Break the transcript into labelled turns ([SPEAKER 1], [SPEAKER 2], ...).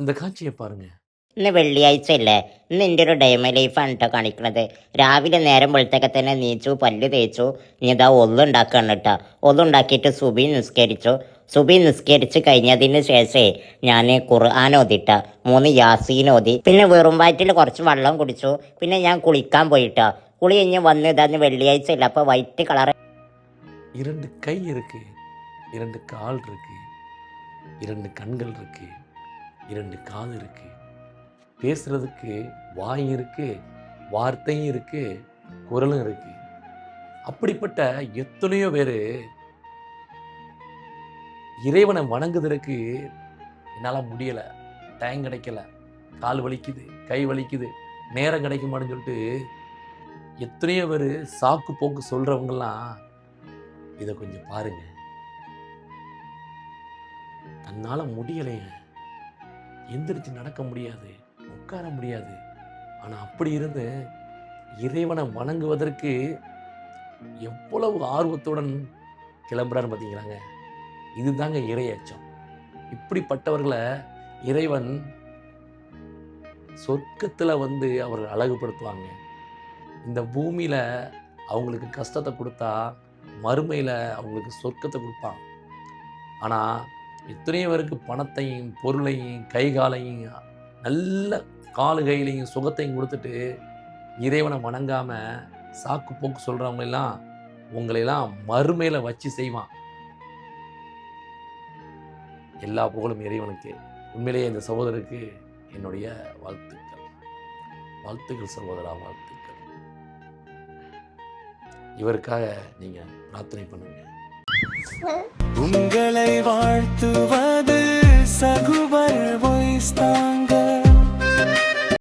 [SPEAKER 1] இந்த காட்சியை பாருங்க.
[SPEAKER 2] ഇന്ന് വെള്ളിയാഴ്ചയല്ലേ? ഇന്ന് എൻ്റെ ഒരു ഡേ മൈ ലൈഫാണ് കേട്ടോ കാണിക്കണത്. രാവിലെ നേരം വെളുത്തൊക്കെ തന്നെ നീച്ചു, പല്ല് തേച്ചു, ഇനി ഇതാ ഒന്നുണ്ടാക്കുകയാണ് കേട്ടോ. ഒന്നുണ്ടാക്കിയിട്ട് സുബി നിസ്കരിച്ചു. സുബി നിസ്കരിച്ച് കഴിഞ്ഞതിന് ശേഷമേ ഞാൻ ഖുർആൻ ഓതിട്ട 3 യാസീൻ ഓതി. പിന്നെ വെറും വയറ്റിൽ കുറച്ച് വെള്ളം കുടിച്ചു. പിന്നെ ഞാൻ കുളിക്കാൻ പോയിട്ടോ. കുളി കഴിഞ്ഞ് വന്ന് ഇതാന്ന് വെള്ളിയാഴ്ചയല്ല, അപ്പോൾ വൈറ്റ് കളർ.
[SPEAKER 1] 2 கை இருக்கு, 2 கால் இருக்கு, 2 கண்கள் இருக்கு, 2 காது இருக்கு, பேசுறதுக்கு வாய் இருக்கு, வார்த்தையும் இருக்கு, குரலும் இருக்கு. அப்படிப்பட்ட எத்தனையோ பேர் இறைவனை வணங்குவதற்கு என்னால் முடியலை, டைம் கிடைக்கல, கால் வலிக்குது, கை வலிக்குது, நேரம் கிடைக்க மாட்டேன்னு சொல்லிட்டு எத்தனையோ பேர் சாக்கு போக்கு சொல்கிறவங்கெல்லாம் இதை கொஞ்சம் பாருங்க. தன்னால் முடியலைங்க, எந்திரிச்சு நடக்க முடியாது, உட்கார முடியாது. ஆனால் அப்படி இருந்து இறைவனை வணங்குவதற்கு எவ்வளவு ஆர்வத்துடன் கிளம்புறான்னு பார்த்தீங்களாங்க. இதுதாங்க இறை அச்சம். இப்படிப்பட்டவர்களை இறைவன் சொர்க்கத்தில் வந்து அவர்கள் அழகுபடுத்துவாங்க. இந்த பூமியில் அவங்களுக்கு கஷ்டத்தை கொடுத்தா மறுமையில் அவங்களுக்கு சொர்க்கத்தை கொடுப்பான். ஆனால் எத்தனையோ பேருக்கு பணத்தையும் பொருளையும் கைகாலையும் நல்ல காலு கையிலையும் சுகத்தையும் கொடுத்துட்டு இறைவனை வணங்காமல் சாக்கு போக்கு சொல்கிறவங்களெல்லாம் உங்களையெல்லாம் மறுமையில் வச்சு செய்வான். எல்லா புகழும் இறைவனுக்கு. உண்மையிலேயே இந்த சகோதரருக்கு என்னுடைய வாழ்த்துக்கள். வாழ்த்துக்கள் சகோதரா, வாழ்த்துக்கள். இவருக்காக நீங்க பிரார்த்தனை பண்ணுங்க.
[SPEAKER 3] உங்களை வாழ்த்துவது சகுவர் வாய்ஸ் தான்.